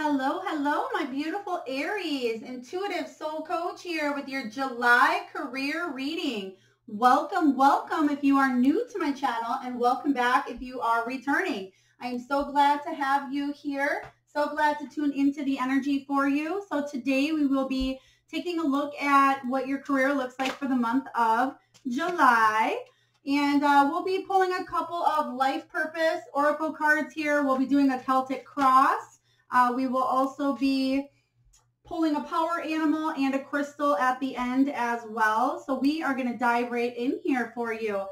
Hello, hello, my beautiful Aries, intuitive soul coach here with your July career reading. Welcome, welcome if you are new to my channel, and welcome back if you are returning. I am so glad to have you here. So glad to tune into the energy for you. So today we will be taking a look at what your career looks like for the month of July. And we'll be pulling a couple of life purpose oracle cards here. We'll be doing a Celtic cross. We will also be pulling a power animal and a crystal at the end as well. So we are going to dive right in here for you.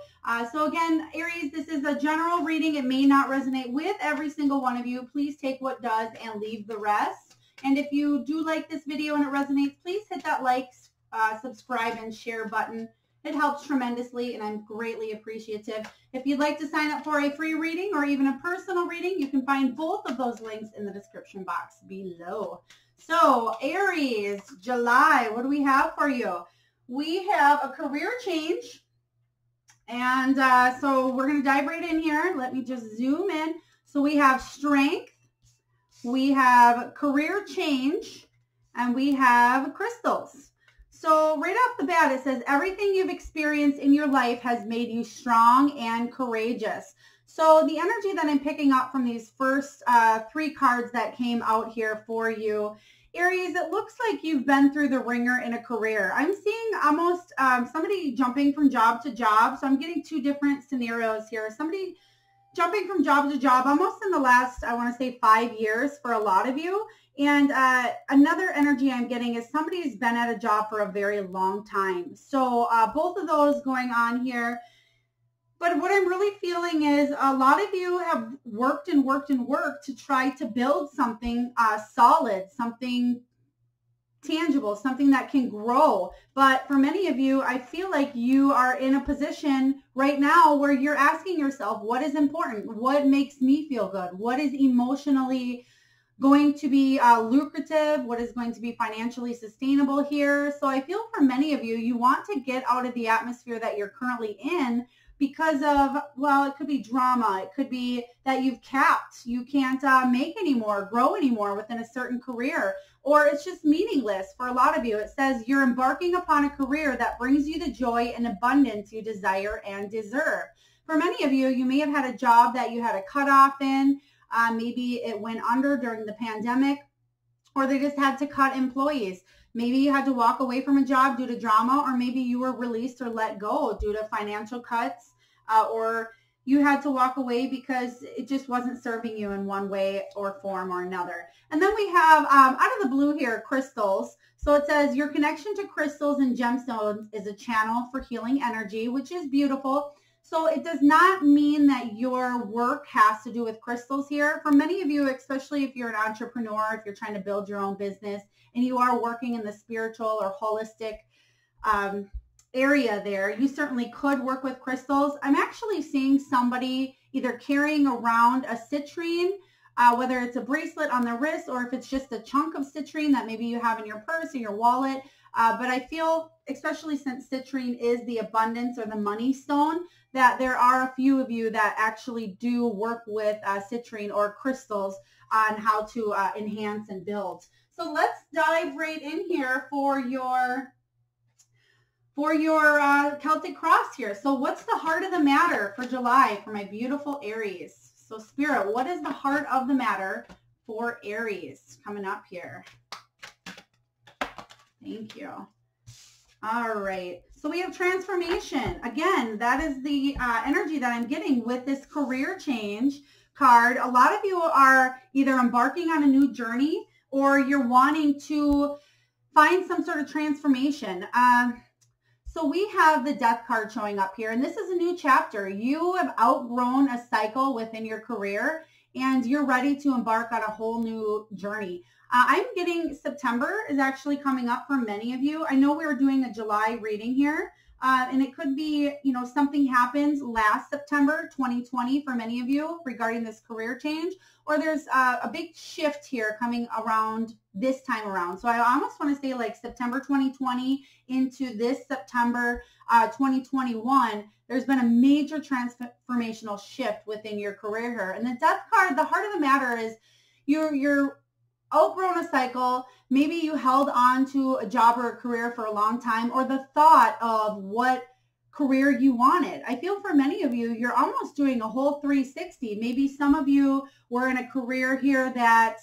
So again, Aries, this is a general reading. It may not resonate with every single one of you. Please take what does and leave the rest. And if you do like this video and it resonates, please hit that like, subscribe, and share button. It helps tremendously, and I'm greatly appreciative. If you'd like to sign up for a free reading or even a personal reading, you can find both of those links in the description box below. So, Aries, July, what do we have for you? We have a career change, and so we're going to dive right in here. Let me just zoom in. So we have strength, we have career change, and we have crystals. So right off the bat, it says everything you've experienced in your life has made you strong and courageous. So the energy that I'm picking up from these first three cards that came out here for you, Aries, it looks like you've been through the ringer in a career. I'm seeing almost somebody jumping from job to job. So I'm getting two different scenarios here. Somebody jumping from job to job almost in the last, I want to say 5 years for a lot of you. And another energy I'm getting is somebody's been at a job for a very long time. So both of those going on here. But what I'm really feeling is a lot of you have worked and worked and worked to try to build something solid, something tangible, something that can grow. But for many of you, I feel like you are in a position right now where you're asking yourself, what is important? What makes me feel good? What is emotionally going to be lucrative? What is going to be financially sustainable here? So I feel for many of you, you want to get out of the atmosphere that you're currently in because of, well, it could be drama. It could be that you've capped. You can't make anymore, grow anymore within a certain career, or it's just meaningless for a lot of you. It says you're embarking upon a career that brings you the joy and abundance you desire and deserve. For many of you, you may have had a job that you had a cutoff in. Maybe it went under during the pandemic, or they just had to cut employees. Maybe you had to walk away from a job due to drama, or maybe you were released or let go due to financial cuts, or you had to walk away because it just wasn't serving you in one way or form or another. And then we have, out of the blue here, crystals. So it says your connection to crystals and gemstones is a channel for healing energy, which is beautiful. So it does not mean that your work has to do with crystals here. For many of you, especially if you're an entrepreneur, if you're trying to build your own business and you are working in the spiritual or holistic area there, you certainly could work with crystals. I'm actually seeing somebody either carrying around a citrine, whether it's a bracelet on the wrist or if it's just a chunk of citrine that maybe you have in your purse or your wallet. But I feel, especially since citrine is the abundance or the money stone, that there are a few of you that actually do work with citrine or crystals on how to enhance and build. So let's dive right in here for your Celtic cross here. So what's the heart of the matter for July for my beautiful Aries? So Spirit, what is the heart of the matter for Aries coming up here? Thank you. All right. So we have transformation. Again, that is the energy that I'm getting with this career change card. A lot of you are either embarking on a new journey or you're wanting to find some sort of transformation. So we have the death card showing up here, and this is a new chapter. You have outgrown a cycle within your career and you're ready to embark on a whole new journey. I'm getting September is actually coming up for many of you. I know we were doing a July reading here, and it could be, you know, something happens last September 2020 for many of you regarding this career change, or there's a big shift here coming around this time around. So I almost want to say like September 2020 into this September 2021. There's been a major transformational shift within your career here. And the death card, the heart of the matter is you're outgrown a cycle. Maybe you held on to a job or a career for a long time, or the thought of what career you wanted. I feel for many of you, you're almost doing a whole 360. Maybe some of you were in a career here that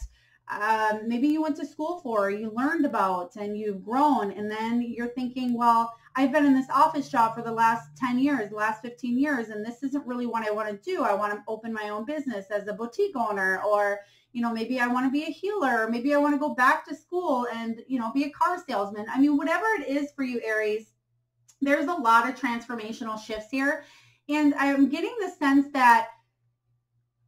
maybe you went to school for, you learned about, and you've grown. And then you're thinking, well, I've been in this office job for the last 10 years, the last 15 years, and this isn't really what I want to do. I want to open my own business as a boutique owner, or, you know, maybe I want to be a healer. Maybe I want to go back to school and, you know, be a car salesman. I mean, whatever it is for you, Aries, there's a lot of transformational shifts here. And I'm getting the sense that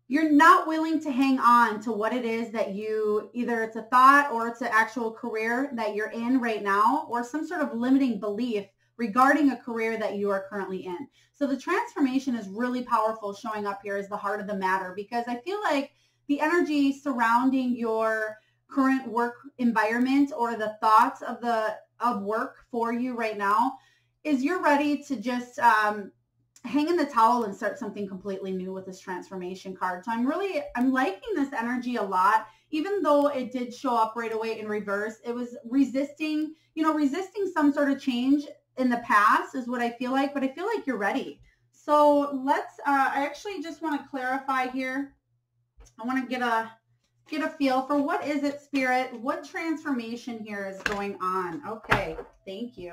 you're not willing to hang on to what it is that you, either it's a thought or it's an actual career that you're in right now, or some sort of limiting belief regarding a career that you are currently in. So the transformation is really powerful, showing up here as the heart of the matter, because I feel like the energy surrounding your current work environment, or the thoughts of work for you right now, is you're ready to just hang in the towel and start something completely new with this transformation card. So I'm liking this energy a lot, even though it did show up right away in reverse. It was resisting some sort of change in the past is what I feel like, but I feel like you're ready. So let's, I actually just want to clarify here. I want to get a feel for what is it, Spirit? What transformation here is going on? Okay, thank you.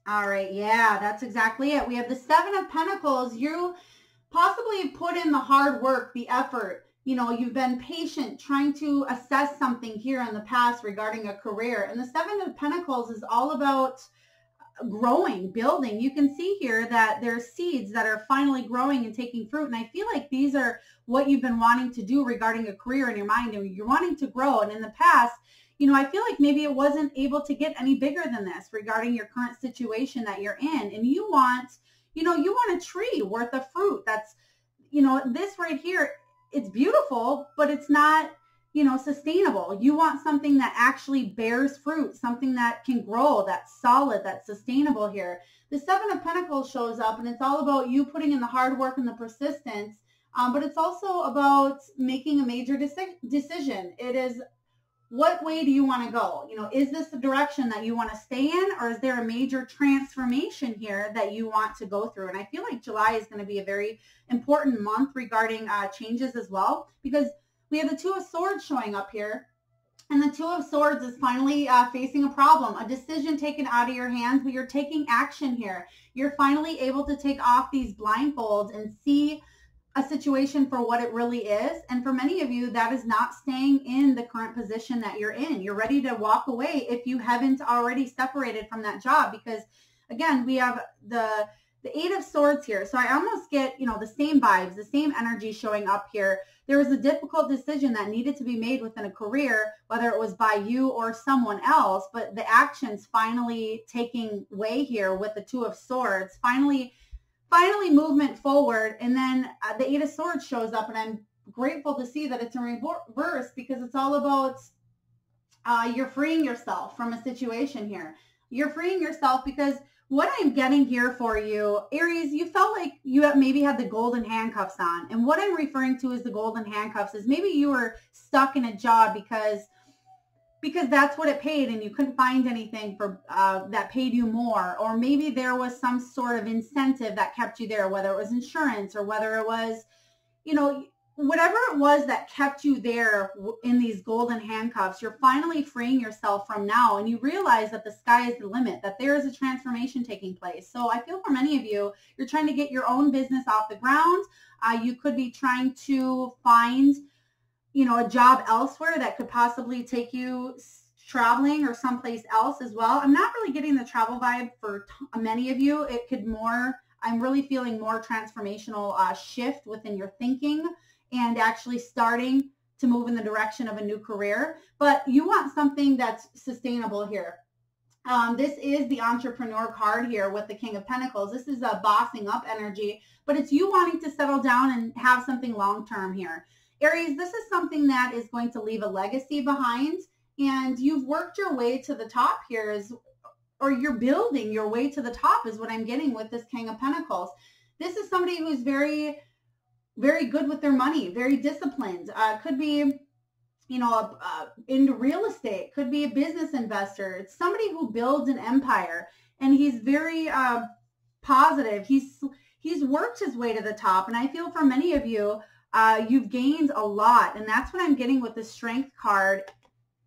All right, yeah, that's exactly it. We have the Seven of Pentacles. You possibly put in the hard work, the effort. You know, you've been patient trying to assess something here in the past regarding a career. And the Seven of Pentacles is all about growing, building. You can see here that there's seeds that are finally growing and taking fruit. And I feel like these are what you've been wanting to do regarding a career in your mind. And you're wanting to grow. And in the past, you know, I feel like maybe it wasn't able to get any bigger than this regarding your current situation that you're in. And you want, you know, you want a tree worth of fruit. That's, you know, this right here, it's beautiful, but it's not, you know, sustainable. You want something that actually bears fruit, something that can grow, that's solid, that's sustainable here. The Seven of Pentacles shows up, and it's all about you putting in the hard work and the persistence, but it's also about making a major decision. It is, what way do you want to go? You know, is this the direction that you want to stay in, or is there a major transformation here that you want to go through? And I feel like July is going to be a very important month regarding changes as well, because we have the Two of Swords showing up here. And the Two of Swords is finally facing a problem, a decision taken out of your hands, but you're taking action here. You're finally able to take off these blindfolds and see a situation for what it really is. And for many of you, that is not staying in the current position that you're in. You're ready to walk away if you haven't already separated from that job, because again, we have the Eight of Swords here. So I almost get, you know, the same vibes, the same energy showing up here. There was a difficult decision that needed to be made within a career, whether it was by you or someone else, but the actions finally taking way here with the Two of Swords, finally movement forward. And then the Eight of Swords shows up, and I'm grateful to see that it's in reverse, because it's all about you're freeing yourself from a situation here. You're freeing yourself because what I'm getting here for you, Aries, you felt like you maybe had the golden handcuffs on. And what I'm referring to as the golden handcuffs is maybe you were stuck in a job because that's what it paid, and you couldn't find anything for that paid you more. Or maybe there was some sort of incentive that kept you there, whether it was insurance or whether it was, you know, whatever it was that kept you there in these golden handcuffs. You're finally freeing yourself from now, and you realize that the sky is the limit, that there is a transformation taking place. So I feel for many of you, you're trying to get your own business off the ground. You could be trying to find, you know, a job elsewhere that could possibly take you traveling or someplace else as well. I'm not really getting the travel vibe for many of you. It could more, I'm really feeling more transformational shift within your thinking and actually starting to move in the direction of a new career. But you want something that's sustainable here. This is the entrepreneur card here with the King of Pentacles. This is a bossing up energy, but it's you wanting to settle down and have something long-term here. Aries, this is something that is going to leave a legacy behind, and you've worked your way to the top here, or you're building your way to the top is what I'm getting with this King of Pentacles. This is somebody who's very, very good with their money, very disciplined. Could be into real estate, could be a business investor. It's somebody who builds an empire, and he's very positive. He's worked his way to the top, and I feel for many of you, you've gained a lot, and that's what I'm getting with the Strength card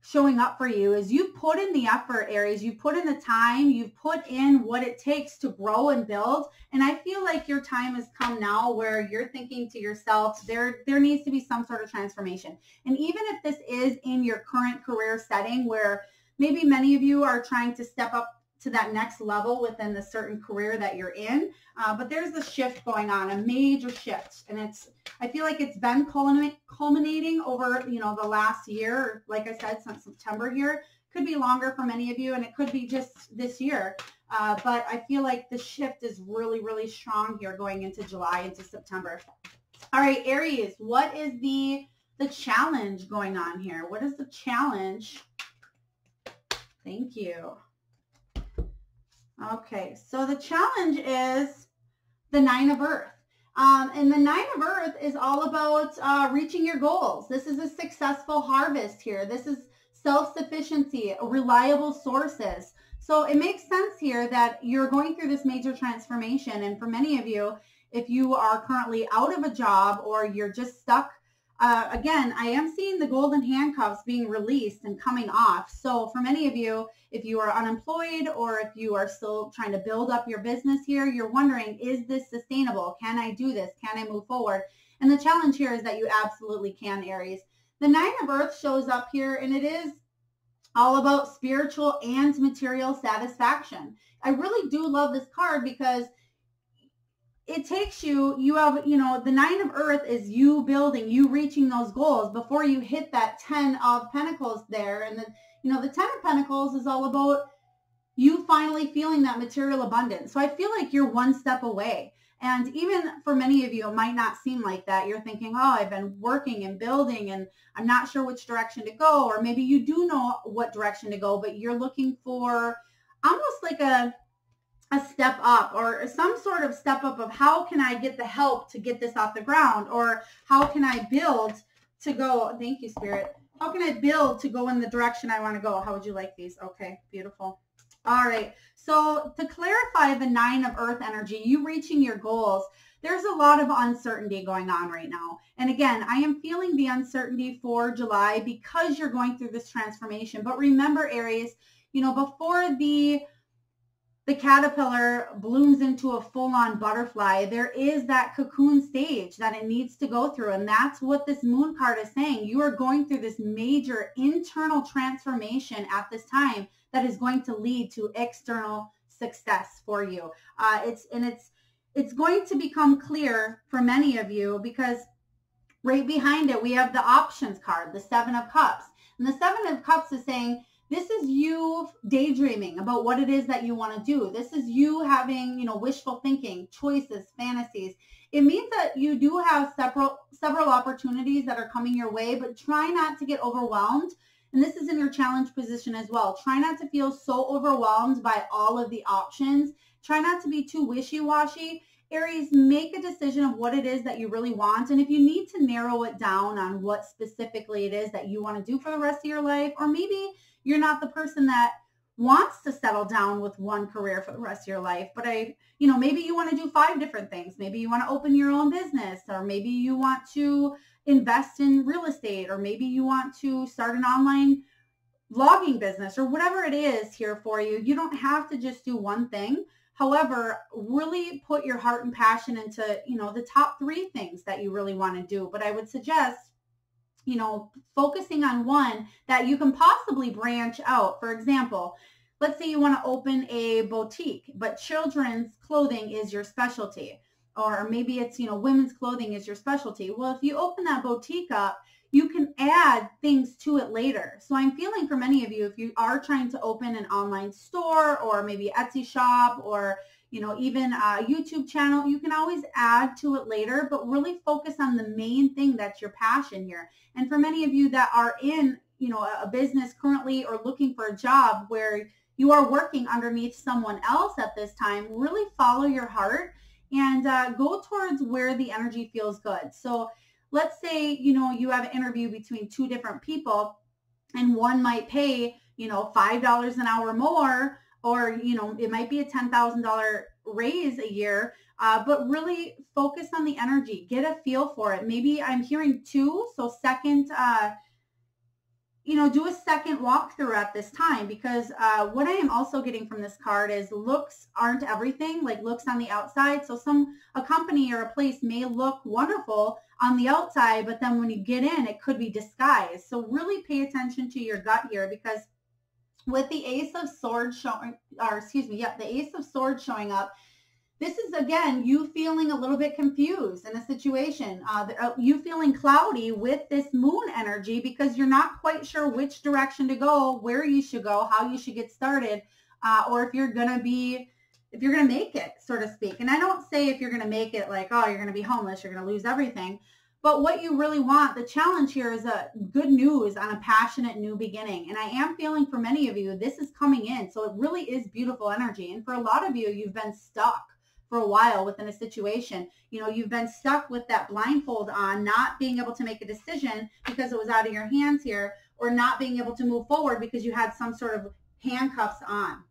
showing up for you. Is you've put in the effort, Aries. You've put in the time. You've put in what it takes to grow and build, and I feel like your time has come now where you're thinking to yourself, there needs to be some sort of transformation. And even if this is in your current career setting where maybe many of you are trying to step up to that next level within the certain career that you're in. But there's a shift going on, a major shift. And I feel like it's been culminating over, the last year, like I said, since September here. Could be longer for many of you, and it could be just this year. But I feel like the shift is really, really strong here going into July, into September. All right, Aries, what is the challenge going on here? What is the challenge? Thank you. Okay, so the challenge is the Nine of Earth. And the Nine of Earth is all about reaching your goals. This is a successful harvest here. This is self-sufficiency, reliable sources. So it makes sense here that you're going through this major transformation. And for many of you, if you are currently out of a job or you're just stuck, again, I am seeing the golden handcuffs being released and coming off. So for many of you, if you are unemployed or if you are still trying to build up your business here, you're wondering, is this sustainable? Can I do this? Can I move forward? And the challenge here is that you absolutely can, Aries. The Nine of Earth shows up here, and it is all about spiritual and material satisfaction. I really do love this card because it takes you have, the Nine of Earth is you building, you reaching those goals before you hit that 10 of Pentacles there. And the 10 of Pentacles is all about you finally feeling that material abundance. So I feel like you're one step away. And even for many of you, it might not seem like that. You're thinking, oh, I've been working and building and I'm not sure which direction to go. Or maybe you do know what direction to go, but you're looking for almost like a step up or some sort of step up of how can I get the help to get this off the ground, or how can I build to go, thank you, Spirit. How can I build to go in the direction I want to go? How would you like these? Okay, beautiful. All right. So to clarify the Nine of Earth energy, you reaching your goals, there's a lot of uncertainty going on right now. And again, I am feeling the uncertainty for July because you're going through this transformation. But remember, Aries, before the caterpillar blooms into a full-on butterfly, there is that cocoon stage that it needs to go through. And that's what this moon card is saying. You are going through this major internal transformation at this time that is going to lead to external success for you. It's going to become clear for many of you because right behind it, we have the options card, the Seven of Cups. And the Seven of Cups is saying, this is you daydreaming about what it is that you want to do. This is you having, wishful thinking, choices, fantasies. It means that you do have several opportunities that are coming your way, but try not to get overwhelmed. And this is in your challenge position as well. Try not to feel so overwhelmed by all of the options. Try not to be too wishy-washy. Aries, make a decision of what it is that you really want. And if you need to narrow it down on what specifically it is that you want to do for the rest of your life, or maybe you're not the person that wants to settle down with one career for the rest of your life, but maybe you want to do 5 different things. Maybe you want to open your own business, or maybe you want to invest in real estate, or maybe you want to start an online vlogging business, or whatever it is here for you. You don't have to just do one thing. However, really put your heart and passion into, the top 3 things that you really want to do. But I would suggest, focusing on one that you can possibly branch out. For example, let's say you want to open a boutique, but children's clothing is your specialty. Or maybe it's, women's clothing is your specialty. Well, if you open that boutique up, you can add things to it later. So I'm feeling for many of you, if you are trying to open an online store or maybe Etsy shop or, even a YouTube channel, you can always add to it later, but really focus on the main thing that's your passion here. And for many of you that are in, a business currently or looking for a job where you are working underneath someone else at this time, really follow your heart and go towards where the energy feels good. So let's say, you know, you have an interview between two different people and one might pay, you know, $5 an hour more, or, you know, it might be a $10,000 raise a year, but really focus on the energy, get a feel for it. Maybe I'm hearing two, so second, you know, do a second walkthrough at this time, because what I am also getting from this card is looks aren't everything, like looks on the outside. So a company or a place may look wonderful on the outside, but then when you get in, it could be disguised. So really pay attention to your gut here, because with the Ace of Swords showing, or excuse me, the Ace of Swords showing up, this is, again, you feeling a little bit confused in a situation. You feeling cloudy with this moon energy because you're not quite sure which direction to go, where you should go, how you should get started, or if you're going to make it, so to speak. And I don't say if you're going to make it like, oh, you're going to be homeless, you're going to lose everything. But what you really want, the challenge here is a good news on a passionate new beginning. And I am feeling for many of you, this is coming in. So it really is beautiful energy. And for a lot of you, you've been stuck for a while within a situation. You know, you've been stuck with that blindfold on, not being able to make a decision because it was out of your hands here, or not being able to move forward because you had some sort of handcuffs on.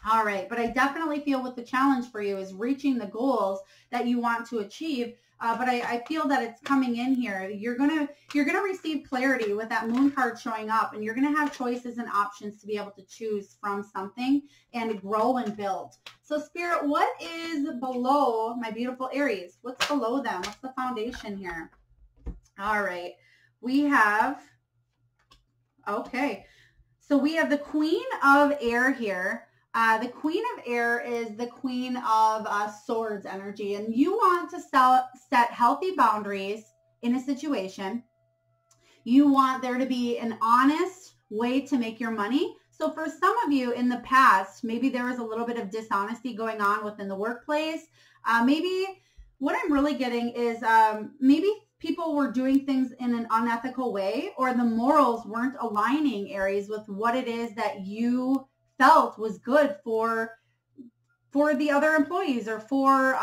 All right, but I definitely feel what the challenge for you is reaching the goals that you want to achieve. But I feel that it's coming in here. You're gonna receive clarity with that moon card showing up, and you're gonna have choices and options to be able to choose from something and grow and build. So Spirit, what is below my beautiful Aries? What's below them? What's the foundation here? All right, we have, okay, so we have the Queen of Air here. The Queen of Air is the Queen of Swords energy, and you want to set healthy boundaries in a situation. You want there to be an honest way to make your money. So for some of you in the past, maybe there was a little bit of dishonesty going on within the workplace. Maybe what I'm really getting is maybe people were doing things in an unethical way, or the morals weren't aligning, Aries, with what it is that you felt was good for the other employees, or for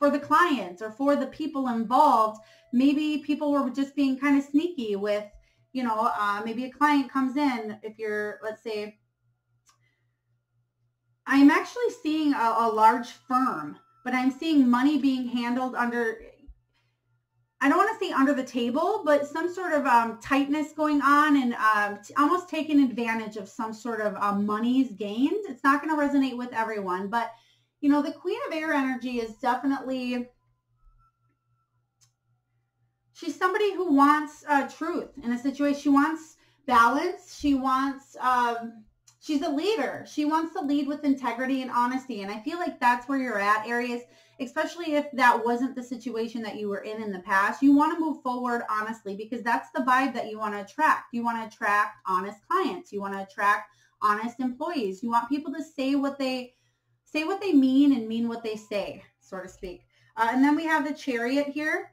the clients, or for the people involved. Maybe people were just being kind of sneaky with, you know, maybe a client comes in, if you're, let's say, I'm actually seeing a large firm, but I'm seeing money being handled under, I don't want to say under the table, but some sort of tightness going on, and almost taking advantage of some sort of monies gained. It's not going to resonate with everyone, but, you know, the Queen of Air energy is definitely, she's somebody who wants truth in a situation. She wants balance. She wants, she's a leader. She wants to lead with integrity and honesty. And I feel like that's where you're at, Aries. Especially if that wasn't the situation that you were in the past. You want to move forward honestly, because that's the vibe that you want to attract. You want to attract honest clients. You want to attract honest employees. You want people to say what they mean and mean what they say, so to speak. And then we have the Chariot here.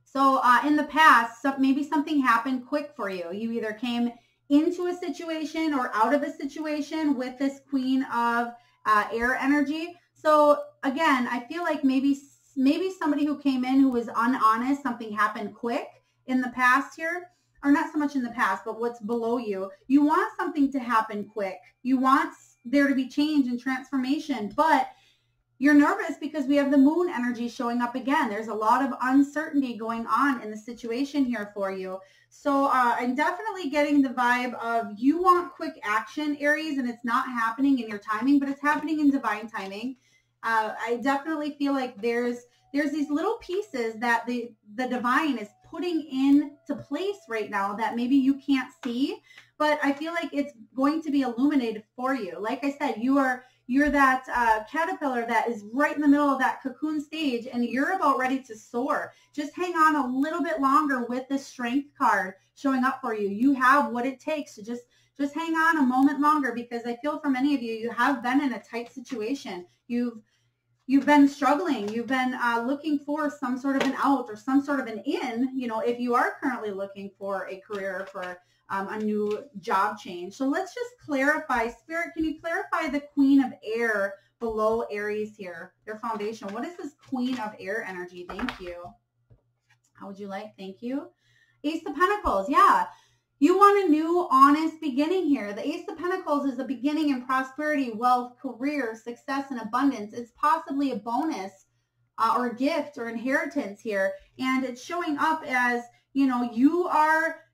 So in the past, maybe something happened quick for you. You either came into a situation or out of a situation with this Queen of Air energy. So again, I feel like maybe somebody who came in who was unhonest, something happened quick in the past here, or not so much in the past, but what's below you. You want something to happen quick. You want there to be change and transformation, but you're nervous because we have the moon energy showing up again. There's a lot of uncertainty going on in the situation here for you. So I'm definitely getting the vibe of you want quick action, Aries, and it's not happening in your timing, but it's happening in divine timing. I definitely feel like there's these little pieces that the divine is putting into place right now that maybe you can't see, but I feel like it's going to be illuminated for you. Like I said, you're that caterpillar that is right in the middle of that cocoon stage, and you're about ready to soar. Just hang on a little bit longer with the Strength card showing up for you. You have what it takes to just hang on a moment longer, because I feel for many of you, you have been in a tight situation. You've been struggling. You've been looking for some sort of an out or some sort of an in, you know, if you are currently looking for a career, for a new job change. So let's just clarify. Spirit, can you clarify the Queen of Air below Aries here, their foundation? What is this Queen of Air energy? Thank you. How would you like? Thank you. Ace of Pentacles. Yeah. You want a new, honest beginning here. The Ace of Pentacles is a beginning in prosperity, wealth, career, success, and abundance. It's possibly a bonus or a gift or inheritance here. And it's showing up as, you know,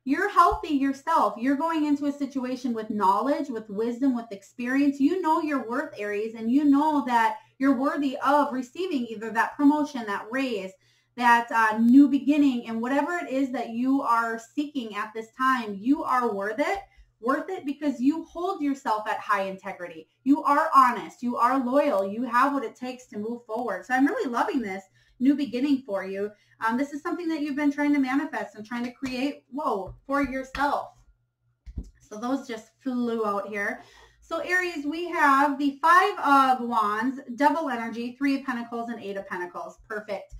you're healthy yourself. You're going into a situation with knowledge, with wisdom, with experience. You know your worth, Aries, and you know that you're worthy of receiving either that promotion, that raise, that new beginning, and whatever it is that you are seeking at this time. You are worth it because you hold yourself at high integrity. You are honest. You are loyal. You have what it takes to move forward. So I'm really loving this new beginning for you. This is something that you've been trying to manifest and trying to create, for yourself. So those just flew out here. So Aries, we have the Five of Wands, Devil energy, Three of Pentacles, and Eight of Pentacles. Perfect.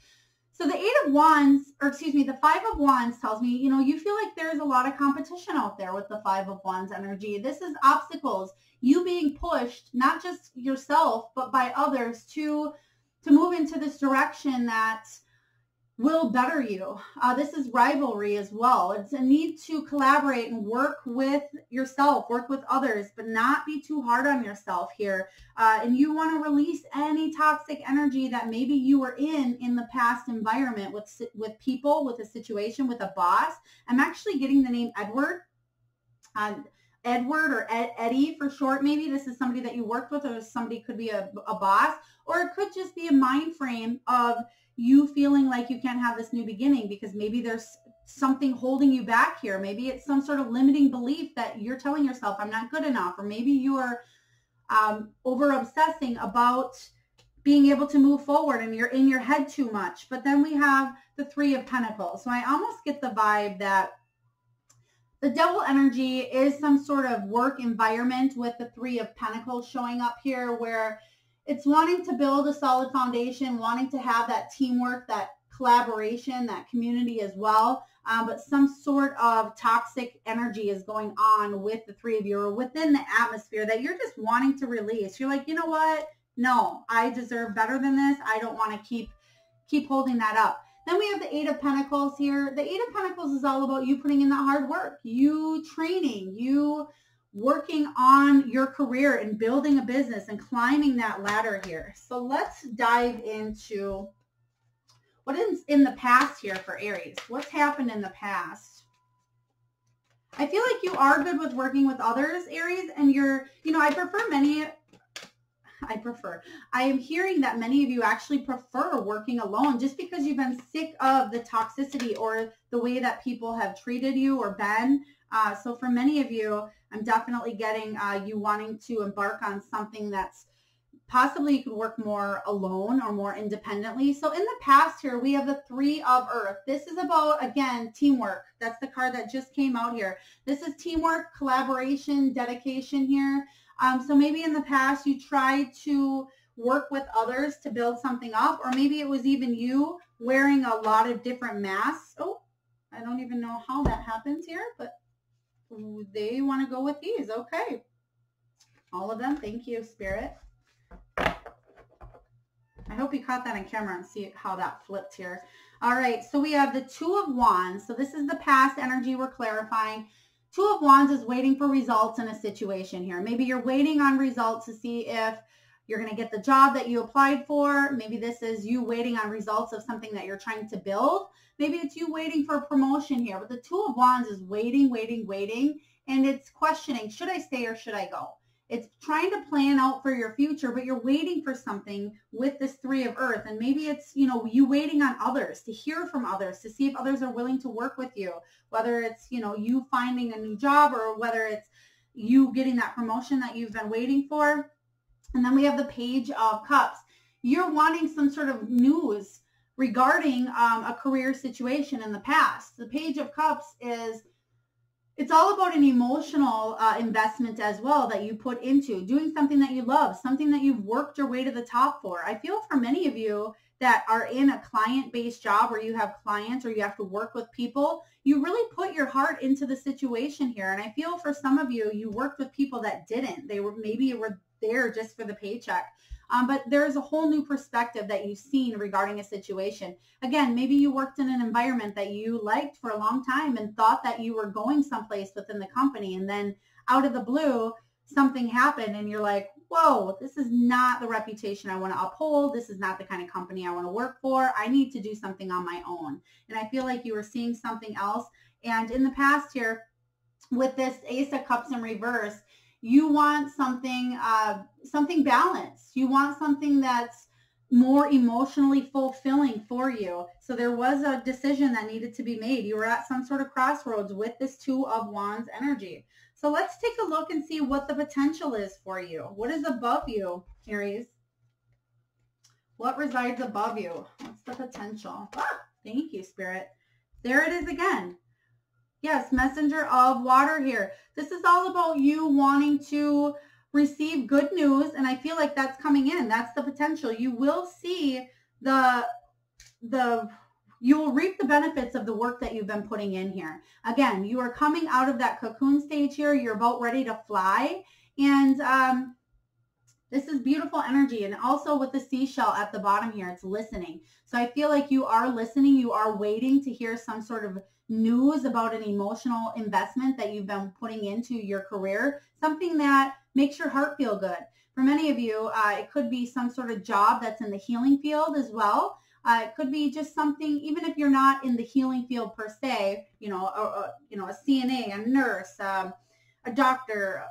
So the the Five of Wands tells me, you know, you feel like there's a lot of competition out there with the Five of Wands energy. This is obstacles, you being pushed, not just yourself, but by others to move into this direction that will better you. This is rivalry as well. It's a need to collaborate and work with yourself, work with others, but not be too hard on yourself here. And you want to release any toxic energy that maybe you were in the past environment with people, with a situation, with a boss. I'm actually getting the name Edward. Edward or Eddie for short, maybe. This is somebody that you worked with, or somebody could be a boss, or it could just be a mind frame of you feeling like you can't have this new beginning because maybe there's something holding you back here. Maybe it's some sort of limiting belief that you're telling yourself, I'm not good enough, or maybe you are over obsessing about being able to move forward and you're in your head too much. But then we have the Three of Pentacles. So I almost get the vibe that the Devil energy is some sort of work environment with the Three of Pentacles showing up here, where it's wanting to build a solid foundation, wanting to have that teamwork, that collaboration, that community as well. But some sort of toxic energy is going on with the three of you, or within the atmosphere, that you're just wanting to release. You're like, you know what? No, I deserve better than this. I don't want to keep holding that up. Then we have the Eight of Pentacles here. The Eight of Pentacles is all about you putting in that hard work, you training, you working on your career and building a business and climbing that ladder here. So let's dive into what is in the past here for Aries. What's happened in the past? I feel like you are good with working with others, Aries, and I am hearing that many of you actually prefer working alone just because you've been sick of the toxicity or the way that people have treated you or been. So for many of you, I'm definitely getting you wanting to embark on something that's possibly you could work more alone or more independently. So in the past here, we have the Three of Earth. This is about, again, teamwork. That's the card that just came out here. This is teamwork, collaboration, dedication here. So maybe in the past you tried to work with others to build something up, or maybe it was even you wearing a lot of different masks. Oh, I don't even know how that happens here, but they want to go with these. Okay. All of them. Thank you, Spirit. I hope you caught that on camera and see how that flipped here. All right. So we have the Two of Wands. So this is the past energy we're clarifying. Two of Wands is waiting for results in a situation here. Maybe you're waiting on results to see if you're going to get the job that you applied for. Maybe this is you waiting on results of something that you're trying to build. Maybe it's you waiting for a promotion here. But the Two of Wands is waiting, waiting, waiting. And it's questioning, should I stay or should I go? It's trying to plan out for your future, but you're waiting for something with this Three of Earth. And maybe it's, you waiting on others, to hear from others, to see if others are willing to work with you, whether it's, you finding a new job or whether it's you getting that promotion that you've been waiting for. And then we have the Page of Cups. You're wanting some sort of news regarding a career situation in the past. The Page of Cups it's all about an emotional investment as well that you put into doing something that you love, something that you've worked your way to the top for. I feel for many of you that are in a client-based job where you have clients or you have to work with people, you really put your heart into the situation here. And I feel for some of you, you worked with people that didn't. They there just for the paycheck. But there's a whole new perspective that you've seen regarding a situation. Again, maybe you worked in an environment that you liked for a long time and thought that you were going someplace within the company. And then out of the blue, something happened and you're like, whoa, this is not the reputation I want to uphold. This is not the kind of company I want to work for. I need to do something on my own. And I feel like you were seeing something else. And in the past here, with this Ace of Cups in reverse, you want something, something balanced. You want something that's more emotionally fulfilling for you. So there was a decision that needed to be made. You were at some sort of crossroads with this Two of Wands energy. So let's take a look and see what the potential is for you. What is above you, Aries? What resides above you? What's the potential? Ah, thank you, Spirit. There it is again. Yes, messenger of water here. This is all about you wanting to receive good news, and I feel like that's coming in. That's the potential. You will see you will reap the benefits of the work that you've been putting in here. Again, you are coming out of that cocoon stage here. You're about ready to fly, and this is beautiful energy. And also with the seashell at the bottom here, it's listening. So I feel like you are listening. You are waiting to hear some sort of news about an emotional investment that you've been putting into your career, something that makes your heart feel good. For many of you, it could be some sort of job that's in the healing field as well. It could be just something, even if you're not in the healing field per se, a CNA, a nurse, a doctor,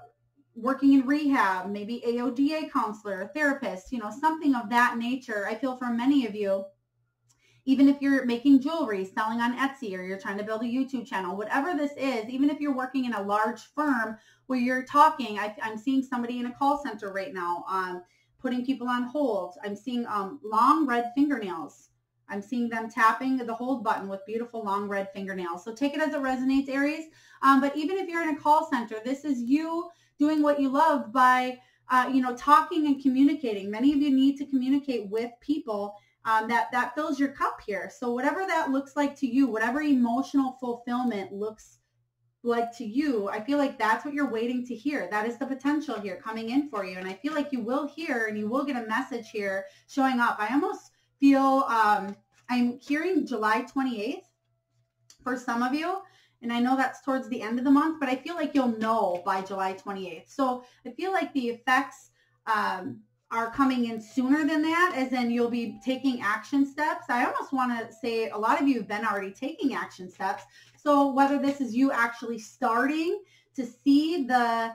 working in rehab, maybe AODA counselor, a therapist, something of that nature. I feel for many of you, even if you're making jewelry, selling on Etsy, or you're trying to build a YouTube channel, whatever this is, even if you're working in a large firm where you're talking, I'm seeing somebody in a call center right now, putting people on hold. I'm seeing long red fingernails. I'm seeing them tapping the hold button with beautiful long red fingernails. So take it as it resonates, Aries. But even if you're in a call center, this is you doing what you love by, talking and communicating. Many of you need to communicate with people. That fills your cup here. So whatever that looks like to you, whatever emotional fulfillment looks like to you, I feel like that's what you're waiting to hear. That is the potential here coming in for you. And I feel like you will hear and you will get a message here showing up. I almost feel I'm hearing July 28th for some of you. And I know that's towards the end of the month, but I feel like you'll know by July 28th. So I feel like the effects are coming in sooner than that, as in you'll be taking action steps. I almost want to say a lot of you have been already taking action steps. So whether this is you actually starting to see the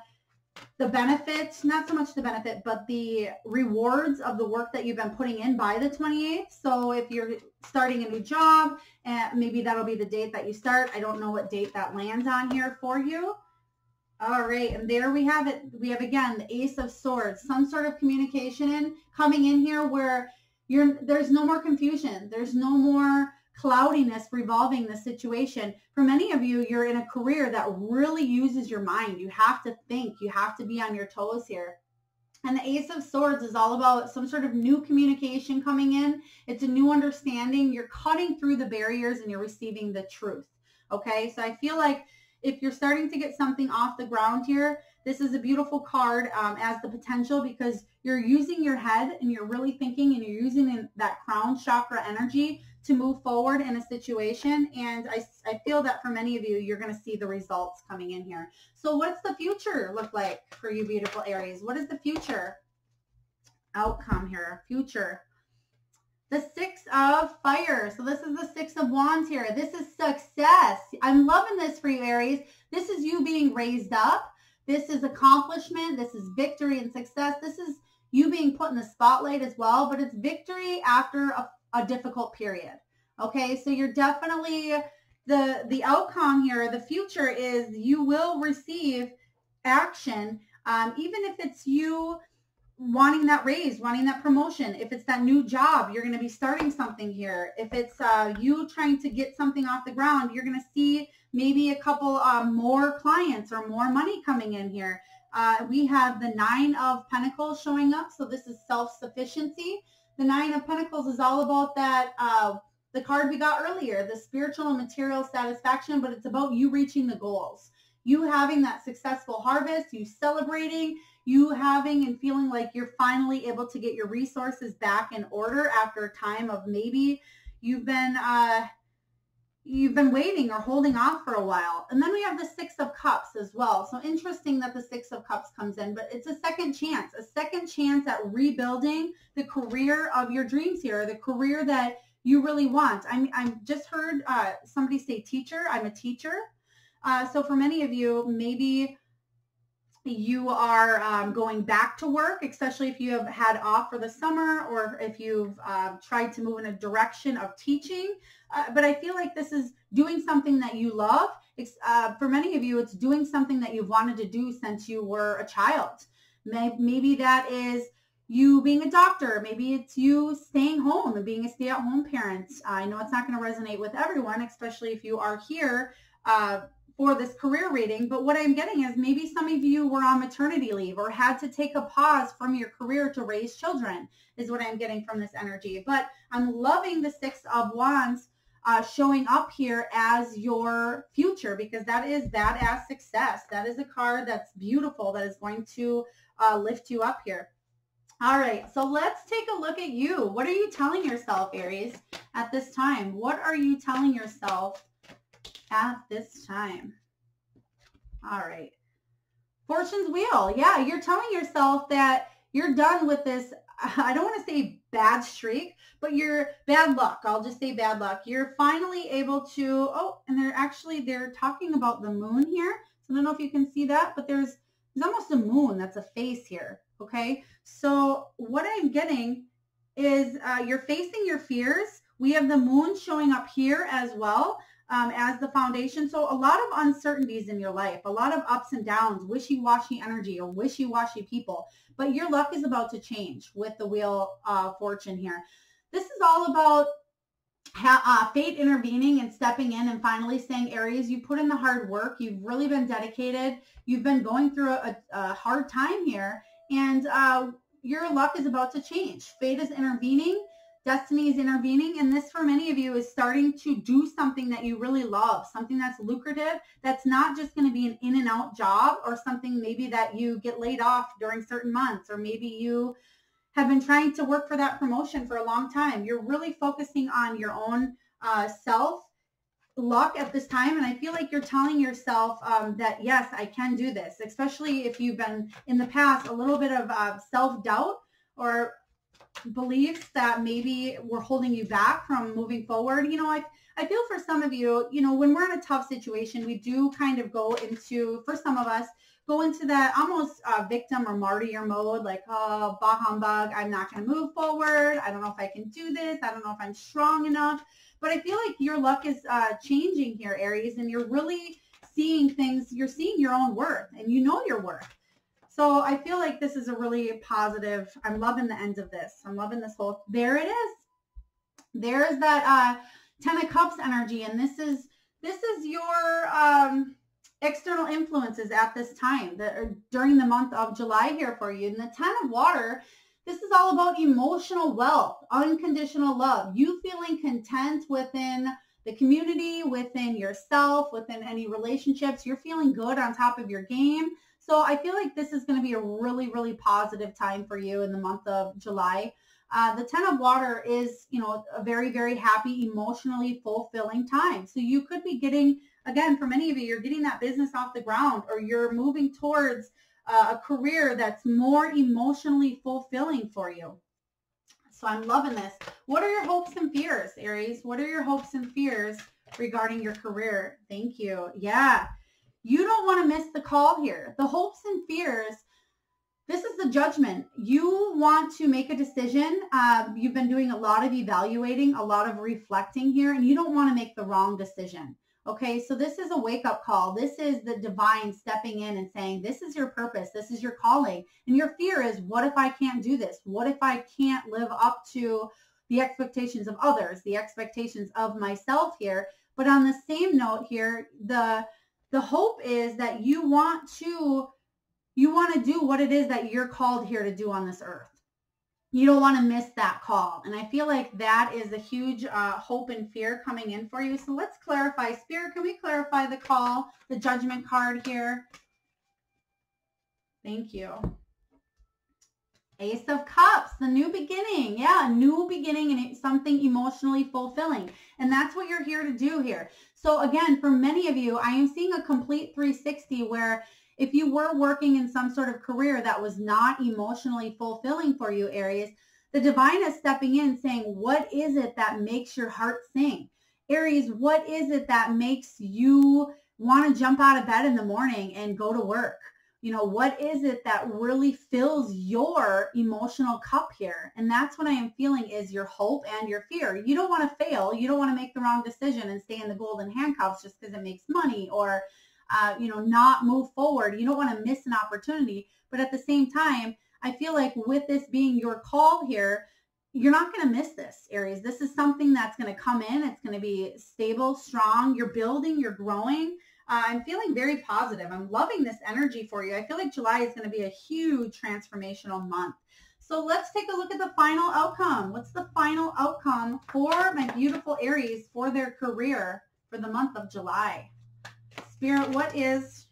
benefit, not so much the benefit, but the rewards of the work that you've been putting in by the 28th. So if you're starting a new job, maybe that'll be the date that you start. I don't know what date that lands on here for you. All right, and there we have it. We have, again, the Ace of Swords, some sort of communication coming in here where there's no more confusion. There's no more cloudiness revolving the situation. For many of you, you're in a career that really uses your mind. You have to think. You have to be on your toes here. And the Ace of Swords is all about some sort of new communication coming in. It's a new understanding. You're cutting through the barriers and you're receiving the truth. Okay, so I feel like if you're starting to get something off the ground here, this is a beautiful card as the potential, because you're using your head and you're really thinking and you're using that crown chakra energy to move forward in a situation. And I feel that for many of you, you're going to see the results coming in here. So what's the future look like for you, beautiful Aries? What is the future outcome here? Future. The Six of Fire. So this is the Six of Wands here. This is success. I'm loving this for you, Aries. This is you being raised up. This is accomplishment. This is victory and success. This is you being put in the spotlight as well, but it's victory after a difficult period. Okay, so you're definitely, the outcome here, the future is you will receive action, even if it's you wanting that raise, wanting that promotion. If it's that new job, you're going to be starting something here. If it's you trying to get something off the ground, you're going to see maybe a couple more clients or more money coming in here. We have the Nine of Pentacles showing up. So this is self-sufficiency. The Nine of Pentacles is all about that, the card we got earlier, the spiritual and material satisfaction, but it's about you reaching the goals. you having that successful harvest, you celebrating, you having and feeling like you're finally able to get your resources back in order after a time of maybe you've been waiting or holding off for a while. And then we have the Six of Cups as well. So interesting that the Six of Cups comes in, but it's a second chance at rebuilding the career of your dreams here, the career that you really want. I just heard somebody say teacher. I'm a teacher. So for many of you, maybe you are going back to work, especially if you have had off for the summer, or if you've tried to move in a direction of teaching. But I feel like this is doing something that you love. For many of you, it's doing something that you've wanted to do since you were a child. Maybe that is you being a doctor. Maybe it's you staying home and being a stay-at-home parent. I know it's not going to resonate with everyone, especially if you are here for this career reading, but what I'm getting is maybe some of you were on maternity leave or had to take a pause from your career to raise children is what I'm getting from this energy. But I'm loving the Six of Wands showing up here as your future, because that is badass success. That is a card that's beautiful, that is going to lift you up here. All right, so let's take a look at you. What are you telling yourself, Aries, at this time? What are you telling yourself at this time? All right. Fortune's wheel. Yeah, you're telling yourself that you're done with this, I don't want to say bad streak, but you're bad luck. I'll just say bad luck. You're finally able to, and they're talking about the moon here. So I don't know if you can see that, but there's almost a moon that's a face here. Okay. So what I'm getting is you're facing your fears. We have the moon showing up here as well. As the foundation. So a lot of uncertainties in your life, a lot of ups and downs, wishy-washy energy or wishy-washy people, but your luck is about to change with the Wheel of Fortune here. This is all about fate intervening and stepping in and finally saying, Aries, you put in the hard work. You've really been dedicated. You've been going through a hard time here, and your luck is about to change. Fate is intervening. Destiny is intervening, and this for many of you is starting to do something that you really love, something that's lucrative, that's not just going to be an in and out job or something maybe that you get laid off during certain months, or maybe you have been trying to work for that promotion for a long time. You're really focusing on your own self luck at this time, and I feel like you're telling yourself that, yes, I can do this, especially if you've been in the past a little bit of self-doubt or beliefs that maybe were holding you back from moving forward. You know, I feel for some of you, you know, when we're in a tough situation, we do kind of go into, for some of us, go into that almost victim or martyr mode, like, oh, bah humbug, I'm not going to move forward. I don't know if I can do this. I don't know if I'm strong enough. But I feel like your luck is changing here, Aries, and you're really seeing things. You're seeing your own worth, and you know your worth. So I feel like this is a really positive, I'm loving the end of this. I'm loving this whole, there it is. There's that Ten of Cups energy, and this is your external influences at this time, during the month of July here for you. And the Ten of Water, this is all about emotional wealth, unconditional love, you feeling content within the community, within yourself, within any relationships. You're feeling good, on top of your game. So I feel like this is going to be a really, really positive time for you in the month of July. The Ten of Water is, you know, a very, very happy, emotionally fulfilling time. So you could be getting, again, for many of you, you're getting that business off the ground, or you're moving towards a career that's more emotionally fulfilling for you. So I'm loving this. What are your hopes and fears, Aries? What are your hopes and fears regarding your career? Thank you. Yeah. You don't want to miss the call here. The hopes and fears, this is the Judgment. You want to make a decision. You've been doing a lot of evaluating, a lot of reflecting here, and you don't want to make the wrong decision. Okay, so this is a wake-up call. This is the divine stepping in and saying, this is your purpose. This is your calling. And your fear is, what if I can't do this? What if I can't live up to the expectations of others, the expectations of myself here? But on the same note here, the hope is that you want to do what it is that you're called here to do on this earth. you don't want to miss that call. And I feel like that is a huge hope and fear coming in for you. So let's clarify. Spirit, can we clarify the call, the Judgment card here? Thank you. Ace of Cups, the new beginning. Yeah, a new beginning and it's something emotionally fulfilling. And that's what you're here to do here. So again, for many of you, I am seeing a complete 360 where if you were working in some sort of career that was not emotionally fulfilling for you, Aries, the divine is stepping in saying, what is it that makes your heart sing? Aries, what is it that makes you want to jump out of bed in the morning and go to work? You know, what is it that really fills your emotional cup here? And that's what I am feeling is your hope and your fear. You don't want to fail. You don't want to make the wrong decision and stay in the golden handcuffs just because it makes money or, you know, not move forward. You don't want to miss an opportunity. But at the same time, I feel like with this being your call here, you're not going to miss this, Aries. This is something that's going to come in. It's going to be stable, strong. You're building, you're growing. I'm feeling very positive. I'm loving this energy for you. I feel like July is going to be a huge transformational month. So let's take a look at the final outcome. What's the final outcome for my beautiful Aries for their career for the month of July? Spirit, what is...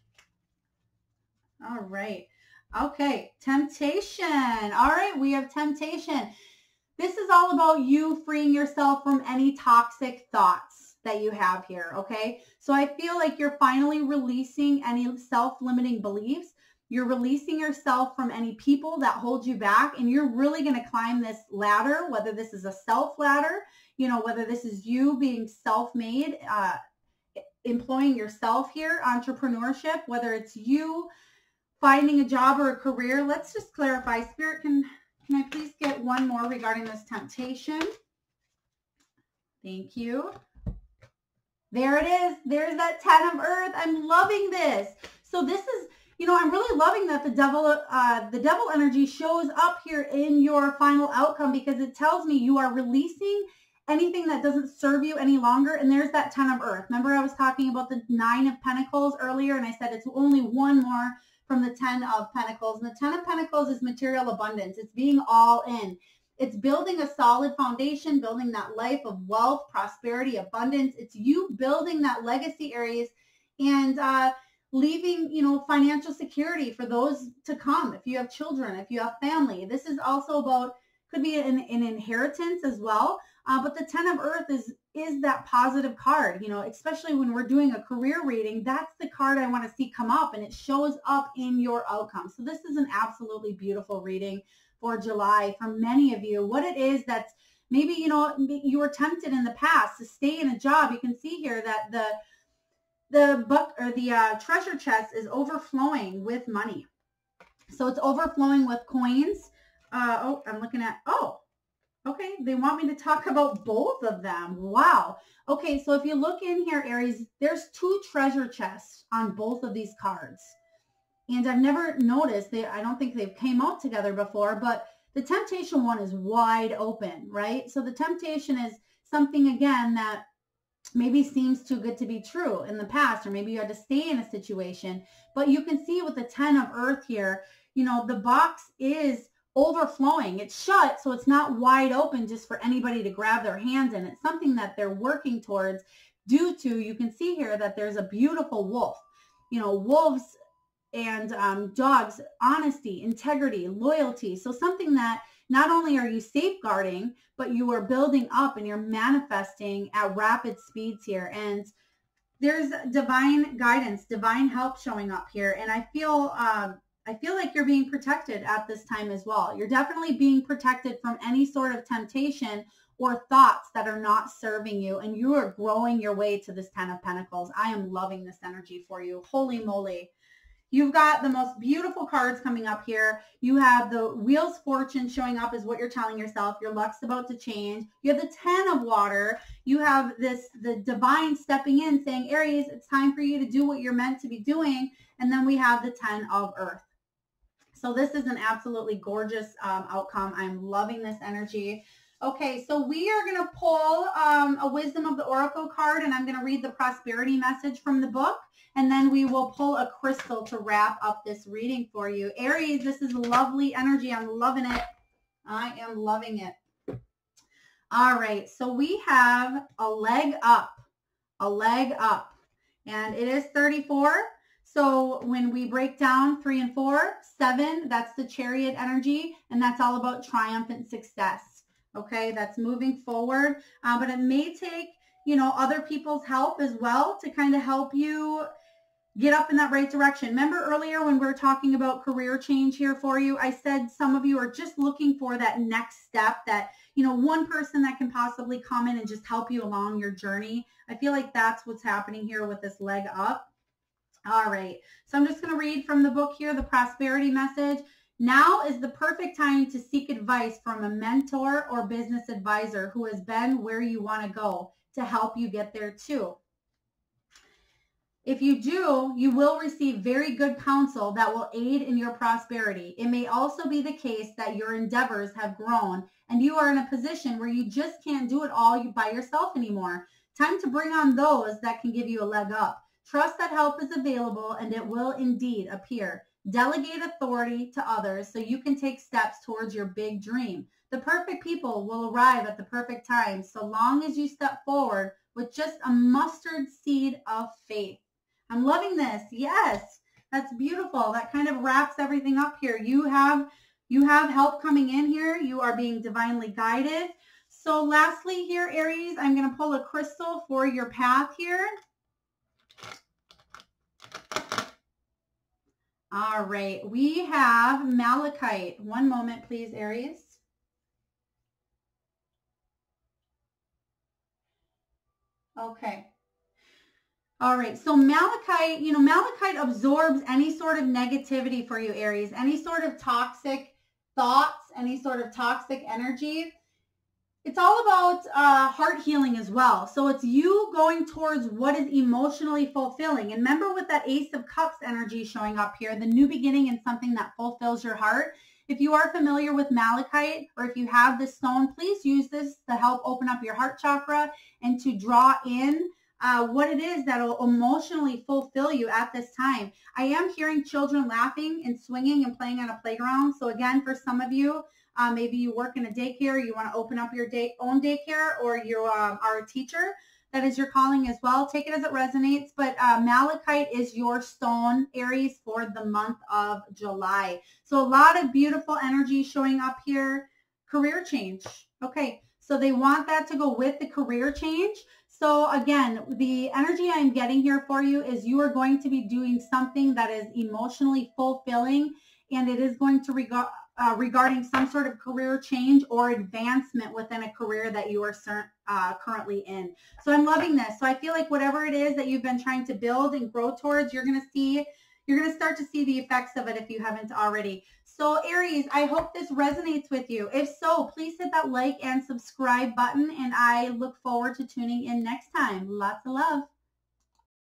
All right. Okay. Temptation. All right. We have temptation. This is all about you freeing yourself from any toxic thoughts that you have here, okay? So I feel like you're finally releasing any self-limiting beliefs. You're releasing yourself from any people that hold you back, and you're really going to climb this ladder, whether this is a self ladder, you know, whether this is you being self-made, employing yourself here, entrepreneurship, whether it's you finding a job or a career. Let's just clarify. Spirit, can I please get one more regarding this temptation? Thank you. There it is. There's that 10 of Earth. I'm loving this. So this is, you know, I'm really loving that the devil energy shows up here in your final outcome because it tells me you are releasing anything that doesn't serve you any longer. And there's that 10 of Earth. Remember I was talking about the 9 of Pentacles earlier, and I said it's only one more from the 10 of Pentacles. And the 10 of Pentacles is material abundance. It's being all in. It's building a solid foundation, building that life of wealth, prosperity, abundance. It's you building that legacy, Aries, and leaving, you know, financial security for those to come. If you have children, if you have family, this is also about, could be an inheritance as well. But the 10 of Earth is that positive card, you know, especially when we're doing a career reading. That's the card I want to see come up, and it shows up in your outcome. So this is an absolutely beautiful reading for July for many of you. What it is that's maybe, you know, you were tempted in the past to stay in a job. You can see here that the treasure chest is overflowing with money. So it's overflowing with coins. Oh, I'm looking at, oh, okay. They want me to talk about both of them. Wow. Okay. So if you look in here, Aries, there's 2 treasure chests on both of these cards. And I've never noticed, I don't think they've came out together before, but the temptation one is wide open, right? So the temptation is something, again, that maybe seems too good to be true in the past, or maybe you had to stay in a situation. But you can see with the 10 of Earth here, you know, the box is overflowing. It's shut, so it's not wide open just for anybody to grab their hands in. It's something that they're working towards due to, you can see here that there's a beautiful wolf. You know, wolves and dogs, honesty, integrity, loyalty. So something that not only are you safeguarding, but you are building up and you're manifesting at rapid speeds here. And there's divine guidance, divine help showing up here. And I feel like you're being protected at this time as well. You're definitely being protected from any sort of temptation or thoughts that are not serving you. And you are growing your way to this 10 of Pentacles. I am loving this energy for you. Holy moly. You've got the most beautiful cards coming up here. You have the Wheel's Fortune showing up as what you're telling yourself. Your luck's about to change. You have the 10 of Water. You have the divine stepping in saying, Aries, it's time for you to do what you're meant to be doing. And then we have the 10 of Earth. So this is an absolutely gorgeous outcome. I'm loving this energy. Okay, so we are going to pull a Wisdom of the Oracle card, and I'm going to read the prosperity message from the book. And then we will pull a crystal to wrap up this reading for you. Aries, this is lovely energy. I'm loving it. I am loving it. All right, so we have a leg up, and it is 34. So when we break down 3 and 4, 7, that's the Chariot energy, and that's all about triumphant success. Okay, that's moving forward, but it may take, other people's help as well to kind of help you get up in that right direction. Remember earlier when we were talking about career change here for you, I said some of you are just looking for that next step, that, one person that can possibly come in and just help you along your journey. I feel like that's what's happening here with this leg up. All right, so I'm just going to read from the book here, the prosperity message. Now is the perfect time to seek advice from a mentor or business advisor who has been where you want to go to help you get there too. If you do, you will receive very good counsel that will aid in your prosperity. It may also be the case that your endeavors have grown and you are in a position where you just can't do it all by yourself anymore. Time to bring on those that can give you a leg up. Trust that help is available and it will indeed appear. Delegate authority to others so you can take steps towards your big dream. The perfect people will arrive at the perfect time so long as you step forward with just a mustard seed of faith. I'm loving this. Yes, that's beautiful. That kind of wraps everything up here. You have help coming in here. You are being divinely guided. So lastly here, Aries, I'm going to pull a crystal for your path here. All right, we have malachite. One moment, please, Aries. Okay. All right, so malachite, malachite absorbs any sort of negativity for you, Aries, any sort of toxic thoughts, any sort of toxic energy. It's all about heart healing as well. So it's you going towards what is emotionally fulfilling. And remember with that Ace of Cups energy showing up here, the new beginning and something that fulfills your heart. If you are familiar with malachite, or if you have this stone, please use this to help open up your heart chakra and to draw in what it is that will emotionally fulfill you at this time. I am hearing children laughing and swinging and playing on a playground. So again, for some of you, maybe you work in a daycare, you want to open up your own daycare, or you are a teacher, that is your calling as well. Take it as it resonates. But malachite is your stone, Aries, for the month of July. So a lot of beautiful energy showing up here. Career change. Okay, so they want that to go with the career change. So again, the energy I'm getting here for you is you are going to be doing something that is emotionally fulfilling, and it is going to regarding some sort of career change or advancement within a career that you are currently in. So I'm loving this. So I feel like whatever it is that you've been trying to build and grow towards, you're going to start to see the effects of it if you haven't already. So Aries, I hope this resonates with you. If so, please hit that like and subscribe button, and I look forward to tuning in next time. Lots of love.